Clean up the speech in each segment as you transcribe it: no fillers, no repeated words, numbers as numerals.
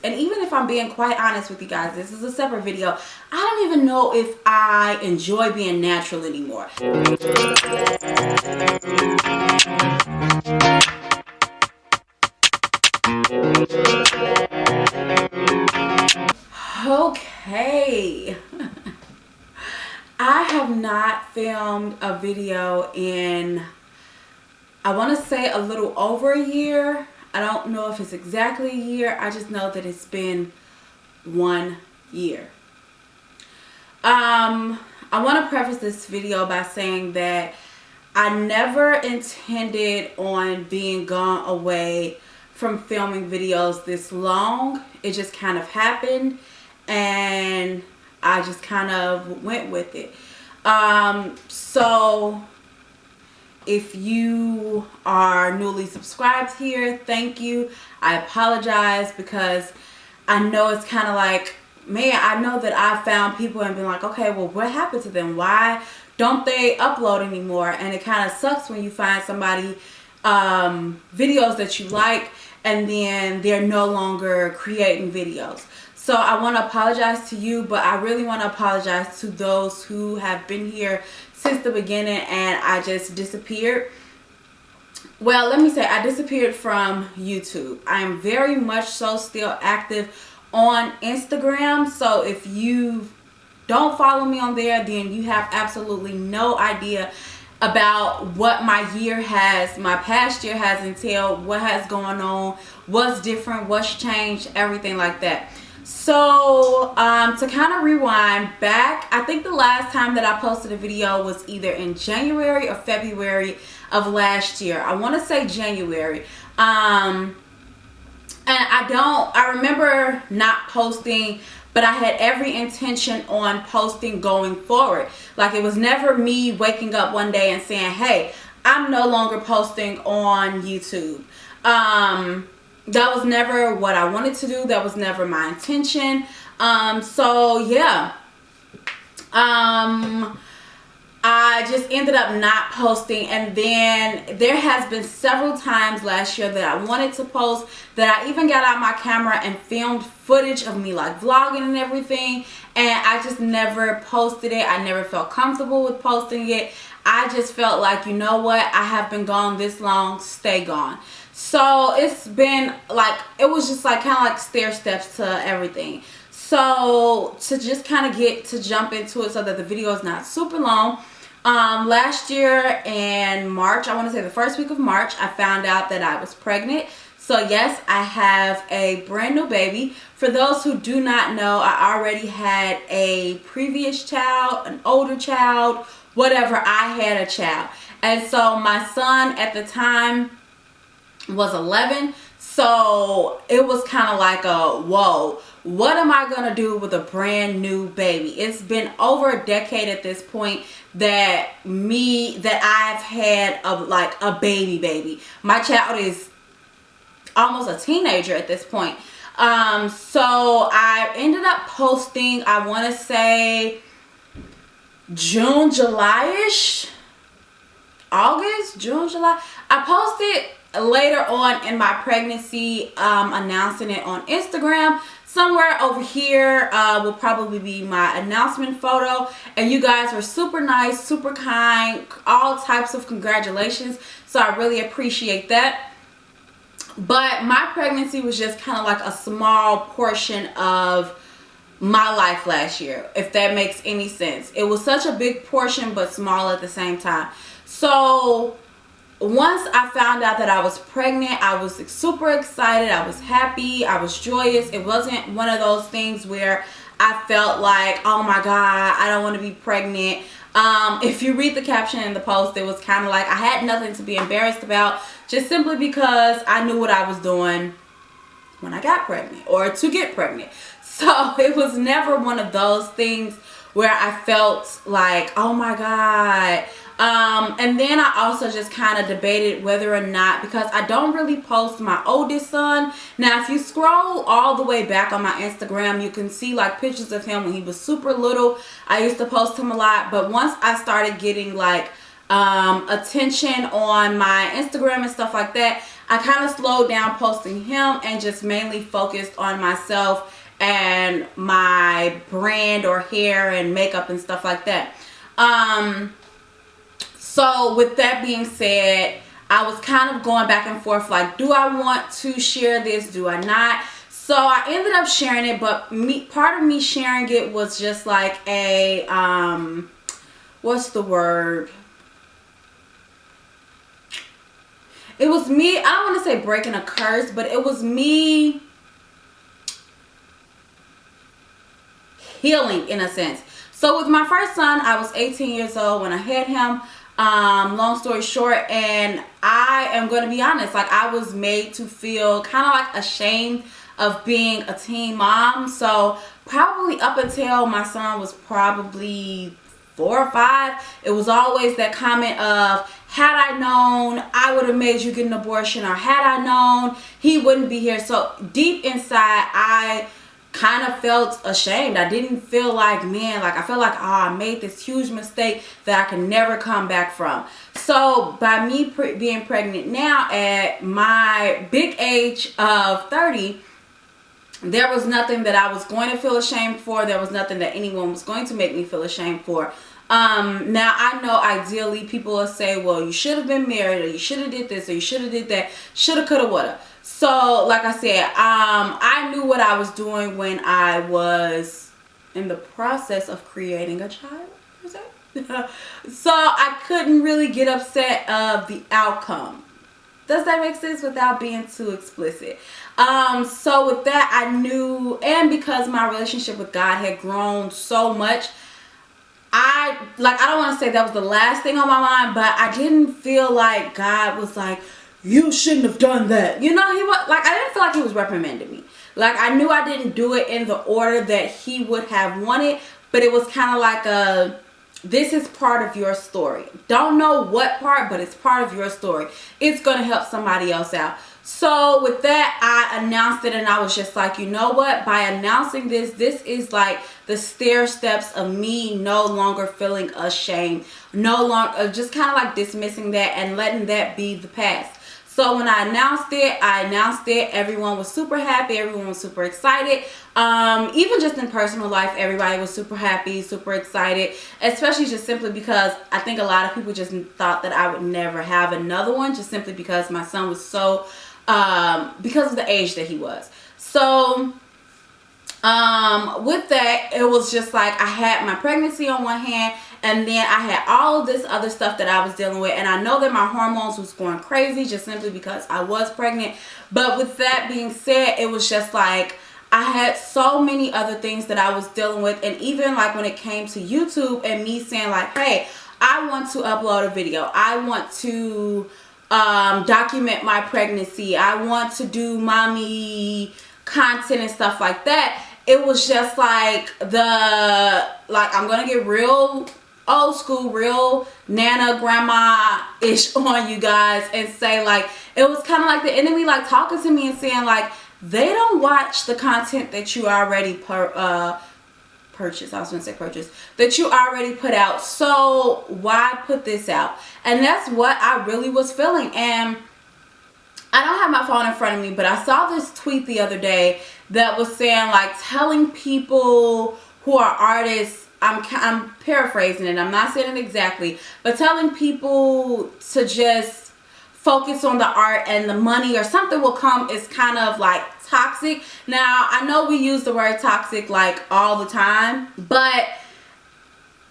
And even if I'm being quite honest with you guys, this is a separate video. I don't even know if I enjoy being natural anymore. Okay. I have not filmed a video in, I want to say, a little over a year. I don't know if it's exactly a year. I just know that it's been 1 year. I want to preface this video by saying that I never intended on being gone away from filming videos this long. It just kind of happened and I just kind of went with it. So if you are newly subscribed here, thank you. I apologize because I know it's kind of like, man, I know that I found people and been like, okay, well, what happened to them? Why don't they upload anymore? And it kind of sucks when you find somebody videos that you like and then they're no longer creating videos. So I want to apologize to you, but I really want to apologize to those who have been here since the beginning and I just disappeared. Well, let me say I disappeared from YouTube. I am very much so still active on Instagram. So if you don't follow me on there, then you have absolutely no idea about what my past year has entailed, what has gone on, what's different, what's changed, everything like that. So to kind of rewind back, I think the last time that I posted a video was either in January or February of last year. I want to say January. And I remember not posting, but I had every intention on posting going forward. Like, it was never me waking up one day and saying, hey, I'm no longer posting on YouTube. That was never what I wanted to do. That was never my intention. So yeah. I just ended up not posting, and then there has been several times last year that I wanted to post, that I even got out my camera and filmed footage of me like vlogging and everything, and I just never posted it. I never felt comfortable with posting it. I just felt like, you know what, I have been gone this long, stay gone. So it's been like, it was just like kind of like stair steps to everything. So to just kind of jump into it so that the video is not super long, last year in March, I want to say the first week of March, I found out that I was pregnant. So yes, I have a brand new baby. For those who do not know, I already had a previous child, an older child, whatever. I had a child. And so my son at the time was 11. So it was kind of like a, whoa, what am I going to do with a brand new baby? It's been over a decade at this point that I've had a baby. My child is almost a teenager at this point. So I ended up posting, I want to say June, July-ish, August, June, July. I posted later on in my pregnancy, announcing it on Instagram. Somewhere over here will probably be my announcement photo, and you guys were super nice, super kind, all types of congratulations, so I really appreciate that. But my pregnancy was just kind of like a small portion of my life last year, if that makes any sense. It was such a big portion but small at the same time. So once I found out that I was pregnant, I was super excited. I was happy. I was joyous. It wasn't one of those things where I felt like, oh my God, I don't want to be pregnant. If you read the caption in the post, it was kind of like I had nothing to be embarrassed about, just simply because I knew what I was doing when I got pregnant or to get pregnant. So it was never one of those things where I felt like, oh my God. And then I also just kind of debated whether or not, because I don't really post my oldest son. Now, if you scroll all the way back on my Instagram, you can see like pictures of him when he was super little. I used to post him a lot, but once I started getting like attention on my Instagram and stuff like that, I kind of slowed down posting him and just mainly focused on myself and my brand or hair and makeup and stuff like that. So with that being said, I was kind of going back and forth, like, do I want to share this? Do I not? So I ended up sharing it, but part of me sharing it was just like a, what's the word? It was me, I don't want to say breaking a curse, but it was me healing in a sense. So with my first son, I was 18 years old when I had him. Long story short, and I am going to be honest, like, I was made to feel kind of like ashamed of being a teen mom. So probably up until my son was probably 4 or 5, it was always that comment of, had I known, I would have made you get an abortion, or had I known, he wouldn't be here. So deep inside, I kind of felt ashamed. I didn't feel like, man, like, I felt like, oh, I made this huge mistake that I can never come back from. So by me being pregnant now at my big age of 30, there was nothing that I was going to feel ashamed for. There was nothing that anyone was going to make me feel ashamed for. Now I know ideally people will say, well, you should have been married, or you should have did this, or you should have did that, shoulda, coulda, woulda. So like I said, I knew what I was doing when I was in the process of creating a child. So I couldn't really get upset of the outcome. Does that make sense without being too explicit? So with that, I knew, and because my relationship with God had grown so much, I don't want to say that was the last thing on my mind, but I didn't feel like God was like, you shouldn't have done that. You know, he was like, I didn't feel like he was reprimanding me. Like, I knew I didn't do it in the order that he would have wanted, but it was kind of like this is part of your story. Don't know what part, but it's part of your story. It's going to help somebody else out. So with that, I announced it, and I was just like, you know what? By announcing this is like the stair steps of me no longer feeling ashamed, no longer just kind of like dismissing that and letting that be the past. So when I announced it, everyone was super happy, everyone was super excited. Even just in personal life, everybody was super happy, super excited, especially just simply because I think a lot of people just thought that I would never have another one, just simply because my son was so, because of the age that he was. So with that, it was just like I had my pregnancy on one hand, and then I had all of this other stuff that I was dealing with, and I know that my hormones was going crazy just simply because I was pregnant. But with that being said, it was just like I had so many other things that I was dealing with, and even like when it came to YouTube and me saying like, hey, I want to upload a video, I want to document my pregnancy, I want to do mommy content and stuff like that. It was just like I'm gonna get real old school, real nana grandma-ish on you guys and say like, it was kind of like the enemy like talking to me and saying like, they don't watch the content that you already purchase. I was gonna say purchase, that you already put out, so why put this out? And that's what I really was feeling. And I don't have my phone in front of me, but I saw this tweet the other day that was saying like, telling people who are artists, I'm paraphrasing it, I'm not saying it exactly, but telling people to just focus on the art and the money or something will come is kind of like toxic. Now I know we use the word toxic like all the time, but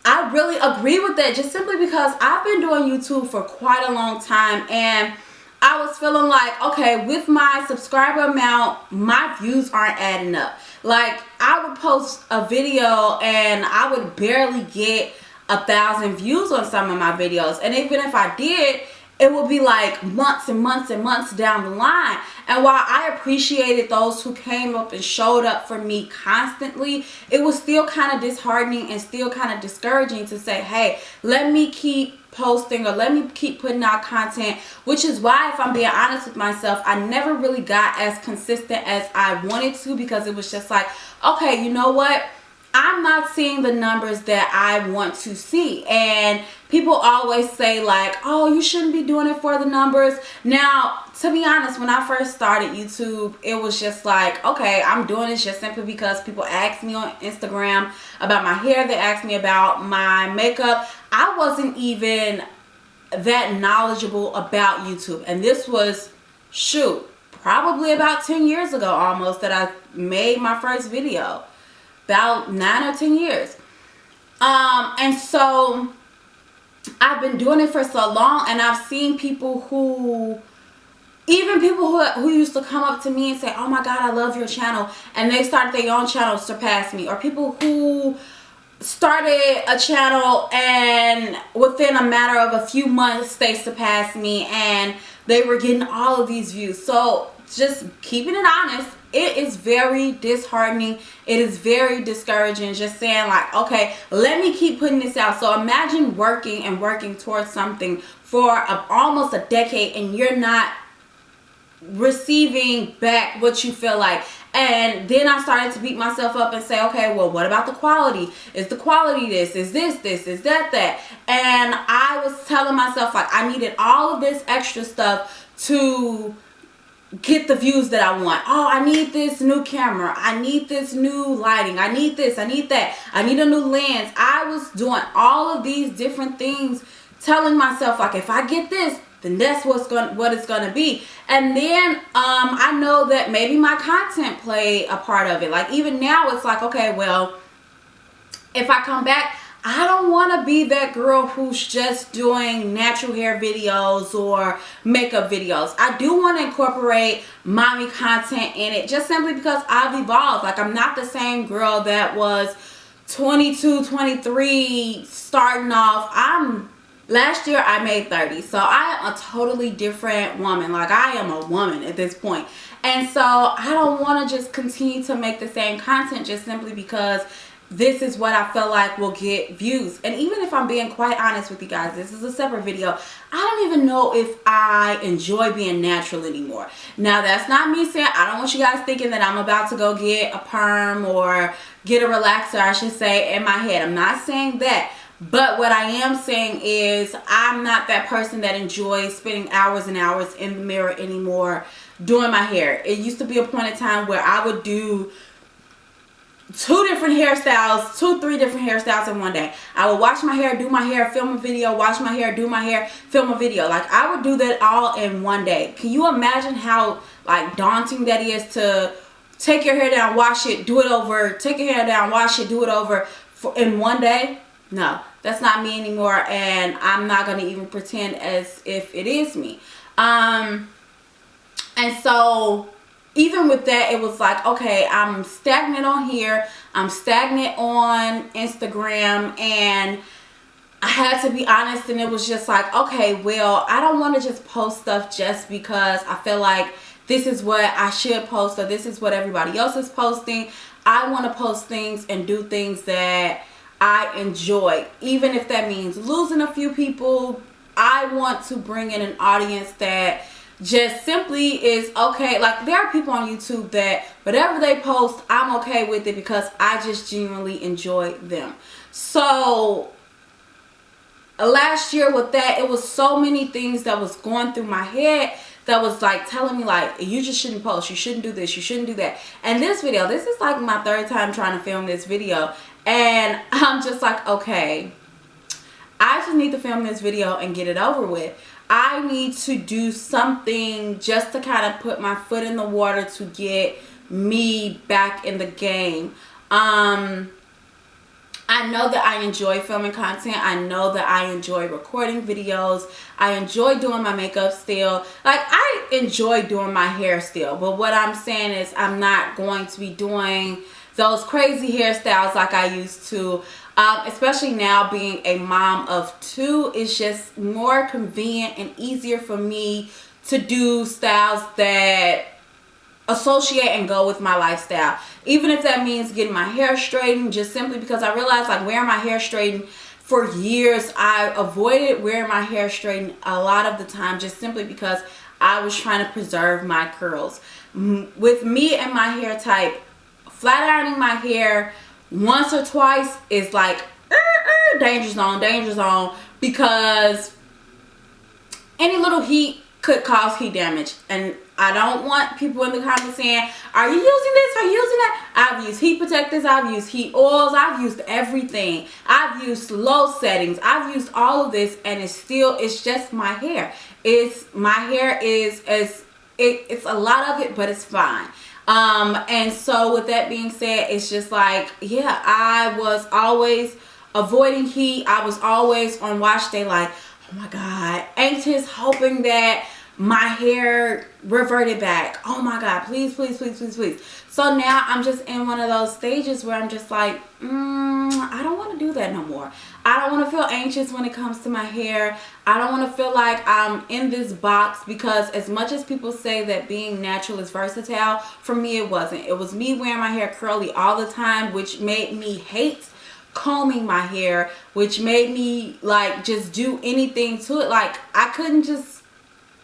I really agree with that, just simply because I've been doing YouTube for quite a long time, and I was feeling like, okay, with my subscriber amount, my views aren't adding up. Like, I would post a video and I would barely get 1,000 views on some of my videos. And even if I did, it would be like months and months and months down the line. And while I appreciated those who came up and showed up for me constantly, it was still kind of disheartening and still kind of discouraging to say, hey, let me keep posting or let me keep putting out content. Which is why, if I'm being honest with myself, I never really got as consistent as I wanted to, because it was just like, okay, you know what? I'm not seeing the numbers that I want to see. And people always say like, oh, you shouldn't be doing it for the numbers. Now, to be honest, when I first started YouTube, it was just like, okay, I'm doing this just simply because people asked me on Instagram about my hair. They asked me about my makeup. I wasn't even that knowledgeable about YouTube. And this was, shoot, probably about 10 years ago almost that I made my first video. About 9 or 10 years. And so I've been doing it for so long, and I've seen people who, even people who used to come up to me and say, oh my God, I love your channel, and they started their own channel, surpass me. Or people who started a channel and within a matter of a few months they surpassed me and they were getting all of these views. So just keeping it honest, it is very disheartening. It is very discouraging. Just saying like, okay, let me keep putting this out. So imagine working and working towards something for almost a decade and you're not receiving back what you feel like. And then I started to beat myself up and say, okay, well, what about the quality? Is the quality this? Is this? Is that? And I was telling myself like I needed all of this extra stuff to get the views that I want. Oh, I need this new camera. I need this new lighting. I need this. I need that. I need a new lens. I was doing all of these different things, telling myself like, if I get this, then that's what it's gonna be. And then I know that maybe my content played a part of it. Like even now, it's like, okay, well, if I come back, I don't want to be that girl who's just doing natural hair videos or makeup videos. I do want to incorporate mommy content in it just simply because I've evolved. Like I'm not the same girl that was 22, 23 starting off. Last year I made 30. So I am a totally different woman. Like I am a woman at this point. And so I don't want to just continue to make the same content just simply because this is what I feel like will get views. And even if I'm being quite honest with you guys, this is a separate video. I don't even know if I enjoy being natural anymore. Now, that's not me saying, I don't want you guys thinking that I'm about to go get a perm or get a relaxer, I should say, in my head. I'm not saying that. But what I am saying is I'm not that person that enjoys spending hours and hours in the mirror anymore doing my hair. It used to be a point in time where I would do 3 different hairstyles in one day. I would wash my hair, do my hair, film a video, wash my hair, do my hair, film a video. Like I would do that all in one day. Can you imagine how like daunting that is to take your hair down, wash it, do it over, take your hair down, wash it, do it over in one day? No, that's not me anymore, and I'm not going to even pretend as if it is me. And so even with that, it was like, okay, I'm stagnant on here, I'm stagnant on Instagram, and I had to be honest, and it was just like, okay, well, I don't want to just post stuff just because I feel like this is what I should post or this is what everybody else is posting. I want to post things and do things that I enjoy, even if that means losing a few people. I want to bring in an audience that just simply is okay. Like there are people on YouTube that whatever they post, I'm okay with it because I just genuinely enjoy them. So last year with that, it was so many things that was going through my head that was like telling me like, you just shouldn't post, you shouldn't do this, you shouldn't do that. And this video, this is like my 3rd time trying to film this video, and I'm just like, okay, I just need to film this video and get it over with. I need to do something just to kind of put my foot in the water to get me back in the game. I know that I enjoy filming content. I know that I enjoy recording videos. I enjoy doing my makeup still. Like I enjoy doing my hair still. But what I'm saying is I'm not going to be doing those crazy hairstyles like I used to. Especially now being a mom of 2, it's just more convenient and easier for me to do styles that associate and go with my lifestyle. Even if that means getting my hair straightened, just simply because I realized like wearing my hair straightened for years, I avoided wearing my hair straightened a lot of the time just simply because I was trying to preserve my curls. With me and my hair type, flat ironing my hair Once or twice is like danger zone, because any little heat could cause heat damage. And I don't want people in the comments saying, are you using this? Are you using that? I've used heat protectors. I've used heat oils. I've used everything. I've used low settings. I've used all of this, and it's just my hair. My hair is it's a lot of it, but it's fine. And so with that being said, it's just like, yeah, I was always avoiding heat. I was always on watch day, like, oh my God, anxious, hoping that my hair reverted back. Oh my God, please, please, please, please, please. So now I'm just in one of those stages where I'm just like, I don't want to do that no more. I don't want to feel anxious when it comes to my hair. I don't want to feel like I'm in this box, because as much as people say that being natural is versatile, for me it wasn't. It was me wearing my hair curly all the time, which made me hate combing my hair, which made me like just do anything to it. Like I couldn't just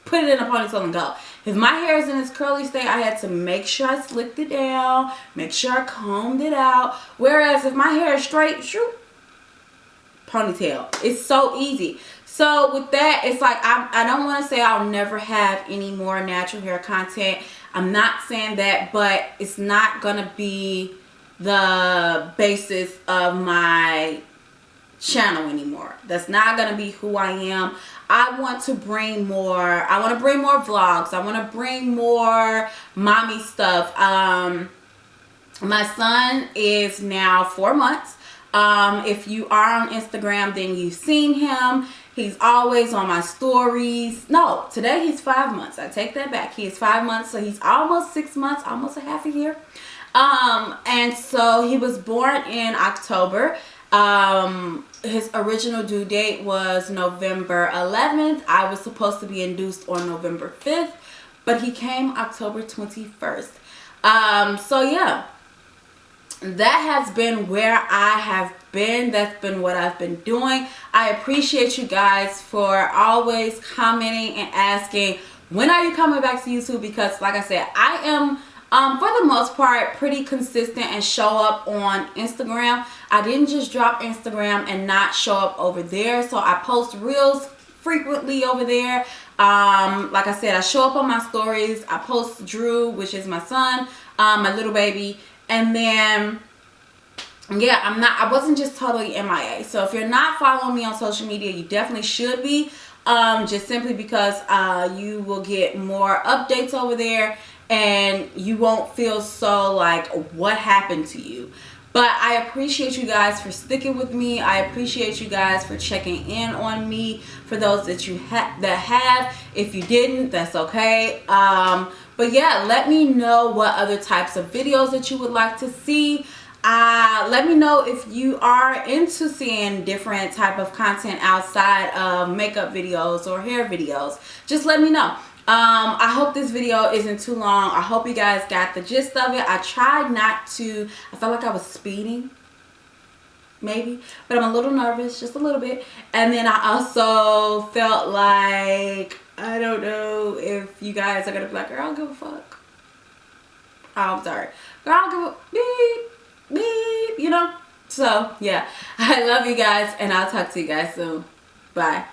put it in a ponytail and go. If my hair is in this curly state, I had to make sure I slicked it down, make sure I combed it out. Whereas if my hair is straight, shoot, ponytail. It's so easy. So with that, it's like I don't want to say I'll never have any more natural hair content. I'm not saying that, but it's not gonna be the basis of my channel anymore. That's not gonna be who I am. I want to bring more. I want to bring more vlogs. I want to bring more mommy stuff. My son is now 4 months. If you are on Instagram, then you've seen him. He's always on my stories. No, today he's 5 months. I take that back. He is 5 months, so he's almost 6 months, almost a half a year. And so he was born in October. His original due date was November 11th. I was supposed to be induced on November 5th, but he came October 21st. So yeah, that has been where I have been. That's been what I've been doing. I appreciate you guys for always commenting and asking, when are you coming back to YouTube? Because like I said, I am for the most part pretty consistent and show up on Instagram. I didn't just drop Instagram and not show up over there. So I post reels frequently over there. Like I said, I show up on my stories. I post Drew, which is my son, my little baby. And then yeah, I wasn't just totally MIA. So if you're not following me on social media, you definitely should be. Just simply because you will get more updates over there, and you won't feel so like, what happened to you? But I appreciate you guys for sticking with me. I appreciate you guys for checking in on me. For those that you have, if you didn't, that's okay. But yeah, let me know what other types of videos that you would like to see. Let me know if you are into seeing different type of content outside of makeup videos or hair videos. Just let me know. I hope this video isn't too long. I hope you guys got the gist of it. I tried not to. I felt like I was speeding, maybe, but I'm a little nervous, just a little bit. And then I also felt like, I don't know if you guys are gonna be like, girl, I don't give a fuck. Oh, I'm sorry, girl, I don't give a beep, beep, you know. So yeah, I love you guys, and I'll talk to you guys soon. Bye.